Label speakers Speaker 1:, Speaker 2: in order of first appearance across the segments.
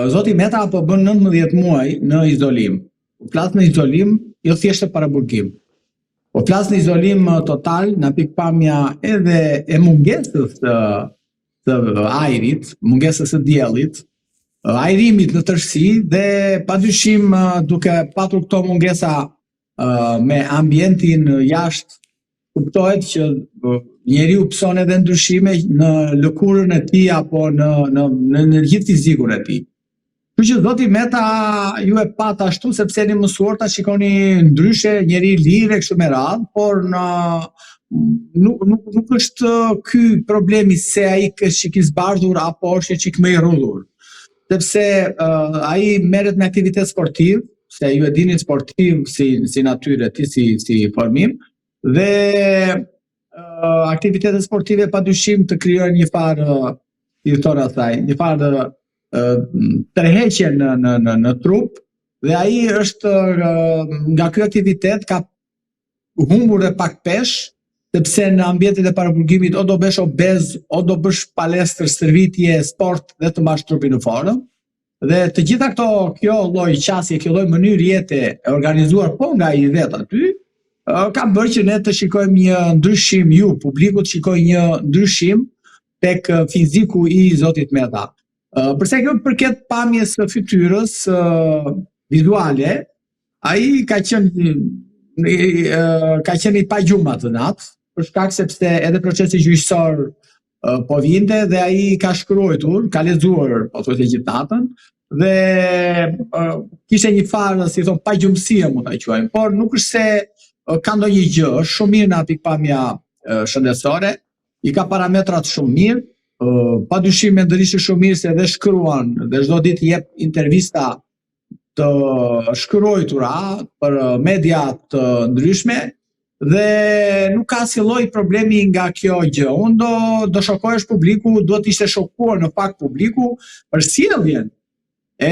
Speaker 1: Zoti Meta po bën 19 muaj në izolim. Flas në izolim, jo thjesht të paraburgim. Po flas në izolim total në pikpamja edhe e mungesës të ajrit, mungesës së diellit, ajrimit në tërësi dhe padyshim duke patur këto mungesa me ambientin jashtë, kuptohet që njeriu pson edhe ndryshime në lëkurën e tij apo në gjithë fizikun e tij. Kështu që zoti Meta ju e pat ashtu sepse jeni mësuar ta shikoni ndryshe, njeri lirë kështu me radhë, por nuk është ky problemi se ai është i zbardhur apo është çik më i rrudhur. Sepse ai merret me aktivitet sportiv, se ju e dini sportiv si natyrë e tij, si formim, dhe aktivitetet sportive padyshim të krijojnë një farë, i thonë asaj, një farë tërheqje në trup, dhe ai është nga ky aktivitet ka humbur dhe pak pesh, sepse në ambientet e paraburgimit o do bësh obez, o do bësh palestër, stërvitje, sport dhe të mbash trupin në formë. Dhe të gjitha kjo lloj qasje, kjo lloj mënyrë jete e organizuar po nga ai vetë aty, ka bërë që ne të shikojmë një ndryshim, ju publiku të shikojë një ndryshim tek fiziku i zotit Meta. Përsa kjo përket pamjes së fytyrës vizuale, ai ka qenë i pagjumë atë natë, për shkak sepse edhe procesi gjyqësor po vinte dhe ai ka shkruar, ka lexuar pothuajse gjithë natën dhe kishte një farë, si thon, pagjumësie mund ta quajmë, por nuk është se ka ndonjë gjë, është shumë mirë në pikpamja shëndetësore, i ka parametrat shumë mirë, padyshim ndërishë shumë mirë se dhe shkruan dhe çdo ditë jep intervista të shkruara për media të ndryshme dhe nuk ka asnjë lloj problemi nga kjo gjë. Unë do shokohesh publiku, duhet ishte shokuar në fakt publiku për sjelljen e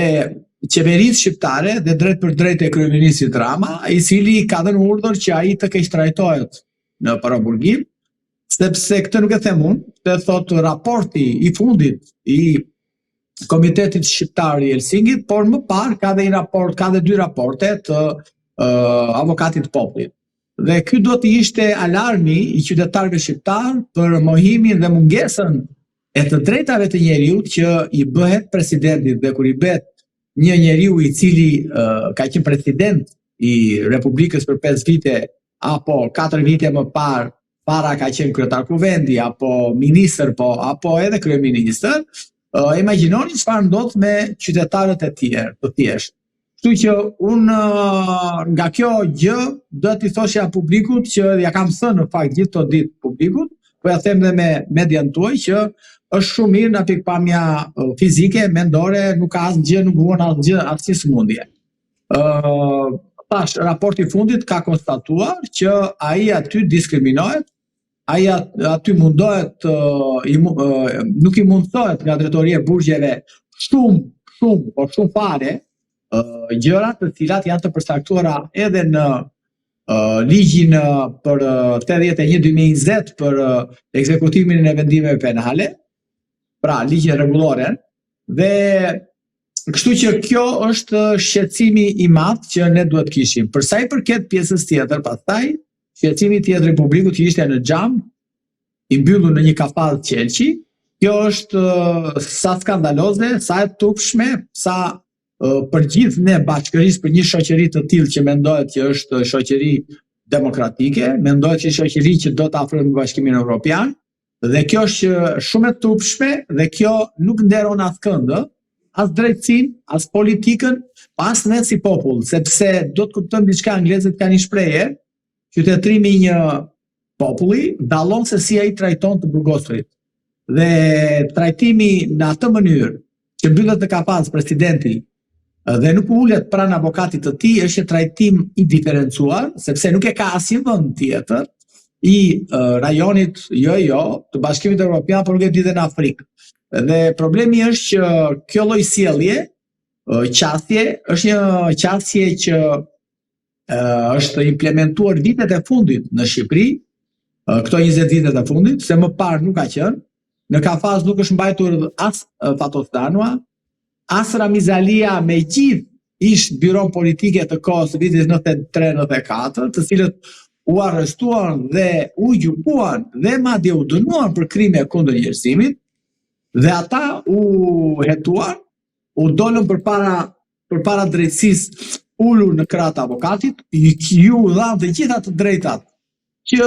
Speaker 1: qeverisë shqiptare dhe drejt për drejt e kryeministit Rama, i cili ka dhënë urdhër që ai të keqtrajtohet në paraburgim, sepse këtë nuk e them unë, të thot raporti i fundit i Komitetit Shqiptar i Helsingit, por më parë ka dhe dy raporte të avokatit popullit. Dhe ky do të ishte alarmi i qytetarëve shqiptar për mohimin dhe mungesën e të drejtave të njeriut që i bëhet presidentit, dhe kur i bëhet një njeriu i cili ka qenë president i Republikës për 5 vite apo 4 vite më para ka qenë kryetar kuvendi apo ministër apo edhe kryeministër, imagjinoni çfarë ndodh me qytetarët e tjerë të thjeshtë. Kështu që unë nga kjo gjë do t'i thosha publikut që ja kam thënë në fakt gjithë të ditë publikut, po ja them dhe me median tuaj që është shumë mirë në pikpamja fizike, mendore, nuk ka asgjë, nuk huan asgjë, asnjë sëmundje. Tash, raporti i fundit ka konstatuar që ai aty diskriminohet, ai aty mundohet, nuk i mundsohet nga drejtoria e burgjeve shumë fare gjëra të cilat janë të përcaktuara edhe në ligjin për 81/2020 për ekzekutimin e vendimeve penale, pra ligjin rregullore, dhe kështu që kjo është shqetësimi i madh që ne duhet kishim. Për sa i përket pjesës tjetër, pastaj shqetësimi tjetër i publikut që ishte në xham, i mbyllur në një kafadh qelçi, kjo është sa skandaloze, sa e turpshme, sa për gjithë ne bashkërisht për një shoqëri të tillë që mendohet që është shoqëri demokratike, mendohet që është shoqëri që do të afrohet me Bashkimin Evropian, dhe kjo është shumë e turpshme dhe kjo nuk nderon askënd, as drejtësinë, as politikën, as ne si popull, sepse do të kuptojmë diçka, anglezët kanë një shprehje, qytetërimi i një populli dallon se si ai trajton të burgosurit. Dhe trajtimi në atë mënyrë që mbyllet në kafaz presidenti dhe nuk ulet pranë avokatit të tij është një trajtim i diferencuar, sepse nuk e ka asnjë vend tjetër i rajonit të Bashkimit Evropian, por nuk e di edhe në Afrikë. Dhe problemi është që kjo lloj sjellje, qasje, është një qasje që është implementuar vitet e fundit në Shqipëri, këto 20 vitet e fundit, se më parë nuk ka qenë. Në kafaz nuk është mbajtur as Fatos Danua, as Ramiz Alia me gjithë ishtë biron politike të kohës vitit 93-94, të cilët u arrestuan dhe u gjykuan dhe madje u dënuan për krime kundër njerëzimit, dhe ata u hetuan, u dolën përpara drejtësisë, ulur në krahët e avokatit, ju dhanë të gjitha të drejtat që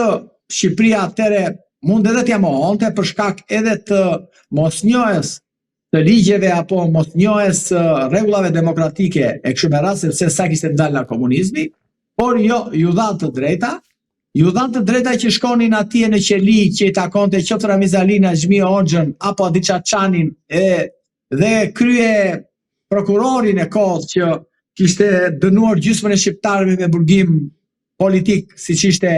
Speaker 1: Shqipëria atëre mund edhe t'ja mohonte për shkak edhe të mosnjohjes të ligjeve apo mosnjohjes rregullave demokratike e kështu me radhë, sepse sa kishte dalë nga komunizmi, por jo, ju dhanë të drejta që shkonin atje në qeli që i takonte qoftë Ramiz Alinë, Xhmi Hoxhën apo Adi Çaçanin dhe krye prokurorin e kohës që kishte dënuar gjysmën e shqiptarëve me burgim politik, siç ishte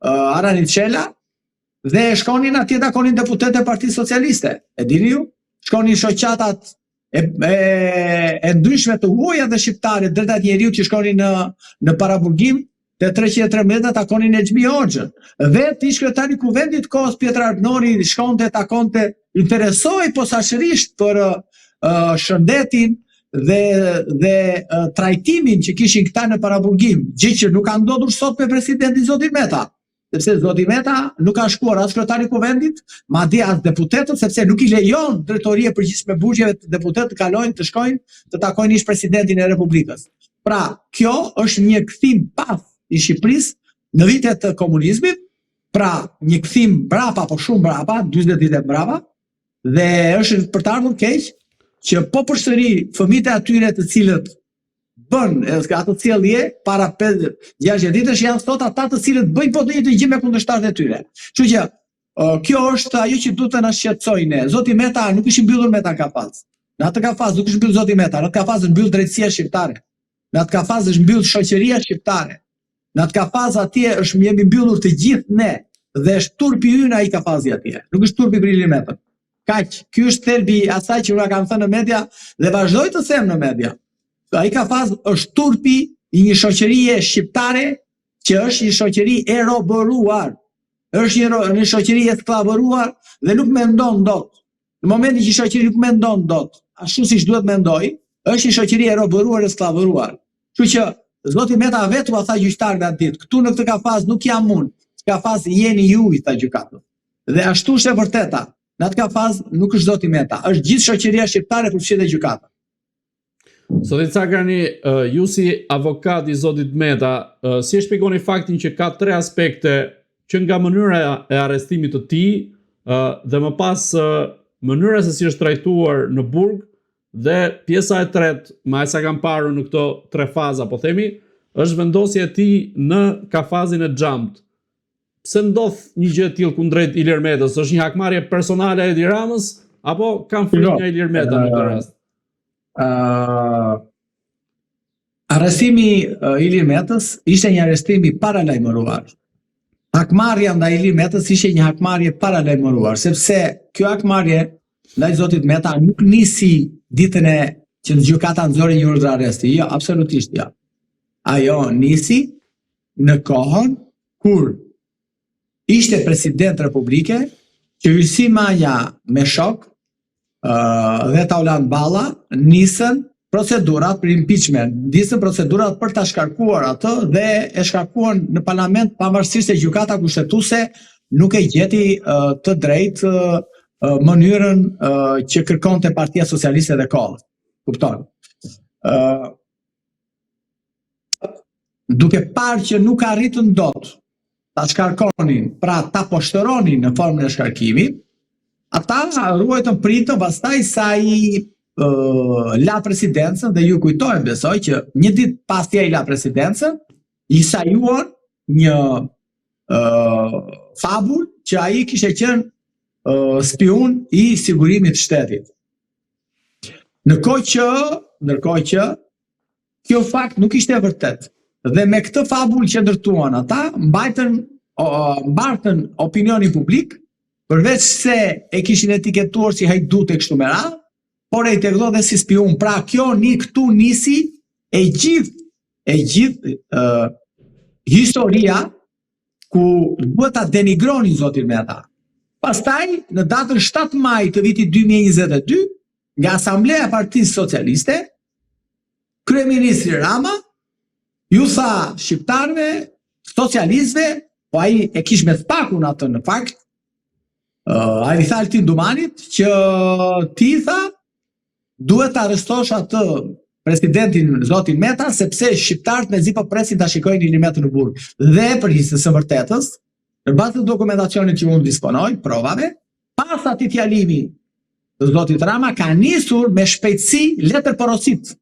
Speaker 1: Arani Çela, dhe shkonin atje takonin deputetë e Partisë Socialiste. E dini ju? Shkonin shoqatat e ndryshme të huaja dhe shqiptare, drejtat njeriut që shkonin në paraburgim, të 313 takonin e Xhmi Hoxhën. Vetë ish kryetari i kuvendit kohës Pjetër Arbnori shkonte takonte, interesoi posaçërisht për shëndetin dhe trajtimin që kishin këta në paraburgim, gjë që nuk ka ndodhur sot me presidentin zotin Meta. Sepse zoti Meta nuk ka shkuar as kryetari i kuvendit, madje as deputetët, sepse nuk i lejon drejtoria e përgjithshme burgjeve të deputetët të kalojnë të shkojnë të takojnë ish presidentin e Republikës. Pra, kjo është një kthim pas i Shqipërisë në vitet të komunizmit, pra një kthim brapa, po shumë brapa, 40 vite brapa, dhe është për të ardhur keq që po përsëri fëmijët e atyre të cilët bën ato sjellje para 5-6 ditësh janë sot ata të cilët bëjnë po të njëjtën gjë me kundërshtarët e tyre. Kështu që kjo është ajo që duhet të na shqetësojë ne. Zoti Meta nuk ishi mbyllur Meta në kafaz. Në atë kafaz nuk është mbyll zoti Meta, në atë kafaz është mbyll drejtësia shqiptare. Në atë kafaz është mbyll shoqëria shqiptare. Në atë kafaz atje është jemi mbyllur të gjithë ne dhe është turpi ynë ai kafazi atje. Nuk është turpi për Ilir Metën. Kaq, ky është thelbi asaj që unë kam thënë në media dhe vazhdoj të them në media. Ai kafaz është turpi i një shoqërie shqiptare që është një shoqëri e robëruar. Është një shoqëri e skllavëruar dhe nuk mendon dot. Në momentin që shoqëria nuk mendon dot, ashtu siç duhet mendoj, është një shoqëri e robëruar e skllavëruar. Kështu që zoti Meta vetë u tha gjyqtarëve atë ditë, këtu në këtë kafaz nuk jam unë, kafaz jeni ju, i tha gjykatës. Dhe ashtu është e vërteta. Në atë kafaz nuk është zoti Meta, është gjithë shoqëria shqiptare përfshirë dhe gjykata.
Speaker 2: Zoti Cakani, ju si avokat i zotit Meta, si e shpjegoni faktin që ka 3 aspekte që nga mënyra e arrestimit të tij dhe më pas mënyra se si është trajtuar në burg dhe pjesa e tretë, me sa kam parë në këto 3 faza, po themi, është vendosja e tij në kafazin e xhamt. Pse ndodh një gjë e tillë kundrejt Ilir Metës? Është një hakmarrje personale e Edi Ramës apo kanë frikë nga Ilir Meta në këtë rast?
Speaker 1: Arrestimi Ilir Metës ishte një arrestim i paralajmëruar. Hakmarrja ndaj Ilir Metës ishte një hakmarrje paralajmëruar, sepse kjo hakmarrje ndaj zotit Meta nuk nisi ditën e që gjykata nxori një urdhër arresti. Jo, absolutisht jo. Ajo nisi në kohën kur ishte president Republike, që Ylsi Manja me shok dhe Taulan Balla nisën procedurat për impeachment, nisën procedurat për ta shkarkuar atë dhe e shkarkuan në parlament pavarësisht se gjykata kushtetuese nuk e gjeti të drejtë mënyrën që kërkonte Partia Socialiste dhe kohës. Kupton? Duke parë që nuk arritën dot ta shkarkonin, pra ta poshtëronin në formën e shkarkimit, ata ruajtën pritën pastaj sa i la presidencën dhe ju kujtojmë besoj që një ditë pas tja i la presidencën, i sajuan një fabull që ai kishte qenë spiun i sigurimit të shtetit. Ndërkohë që kjo fakt nuk ishte e vërtet. Dhe me këtë fabull që ndërtuan ata, mbartën opinionin publik, përveç se e kishin etiketuar si hajdut e kështu me radhë, por e integro dhe si spiun. Pra kjo këtu nisi e gjithë historia ku duhet ta denigronin zotin Meta. Pastaj, në datën 7 maj të vitit 2022, nga Asamblea e Partisë Socialiste, kryeministri Rama ju tha shqiptarëve, socialistëve, po ai e kish me thpakun atë në fakt, ai i tha Altin Dumanit që ti tha duhet të arrestosh atë presidentin zotin Meta sepse shqiptarët mezi po presin ta shikojnë një metë në burg. Dhe për hisës së vërtetës, në bazë të dokumentacionit që unë disponoj, provave, pas atij fjalimi të zotit Rama ka nisur me shpejtësi letër porosit.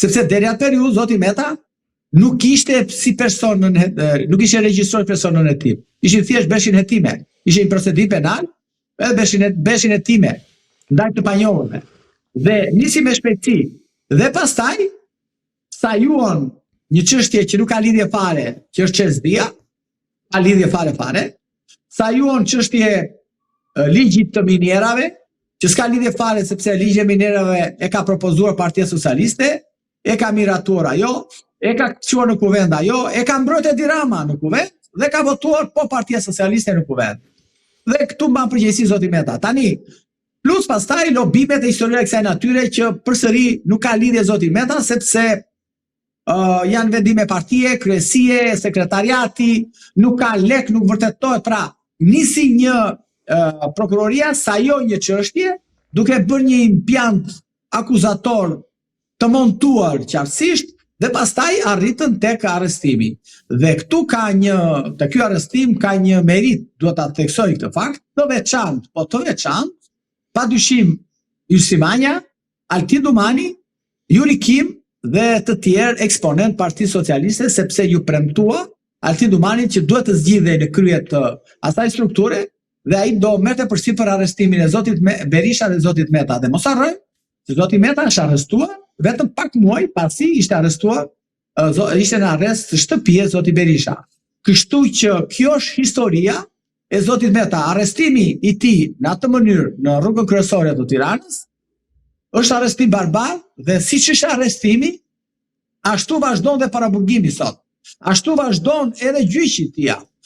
Speaker 1: Sepse deri atë periudhë zoti Meta nuk ishte si person nuk ishte regjistruar personin e tij. Ishin thjesht beshin hetime. Ishin procedi penal, edhe beshin hetime ndaj të panjohurve. Dhe nisi me shpejtësi. Dhe pastaj sajuan një çështje që nuk ka lidhje fare, që është çesdia, ka lidhje fare. Sajuan çështje ligjit të minierave, që s'ka lidhje fare sepse ligji i minierave e ka propozuar Partia Socialiste, e ka miratuar ajo, e ka çuar në kuvend ajo, e ka mbrojtur Edi Rama në kuvend dhe ka votuar po Partia Socialiste në kuvend. Dhe këtu mban përgjegjësi zoti Meta. Tani, plus pastaj lobimet e historia e kësaj natyre që përsëri nuk ka lidhje zoti Meta sepse janë vendime partie, kryesie, sekretariati, nuk ka lek, nuk vërtetohet. Pra, nisi një prokuroria sajoj një çështje duke bërë një impjant akuzator të montuar qartësisht dhe pastaj arritën tek arrestimi. Dhe këtu te ky arrestim ka një merit, duhet ta theksoj këtë fakt, të veçantë, padyshim Ylsi Manja, Altin Dumani, Yuri Kim dhe të tjerë eksponent Partisë Socialiste, sepse ju premtua Altin Dumani që duhet të zgjidhej në krye të asaj strukture dhe ai do merrte përsipër arrestimin e zotit Berisha dhe zotit Meta. Dhe mos harroj që zoti Meta është arrestuar vetëm pak muaj pasi ishte arrestuar, ishte në arrest shtëpie zoti Berisha. Kështu që kjo është historia e zotit Meta. Arrestimi i tij në atë mënyrë në rrugën kryesore të Tiranës është arrestim barbar dhe siç është arrestimi, ashtu vazhdon dhe paraburgimi sot. Ashtu vazhdon edhe gjyqi tij.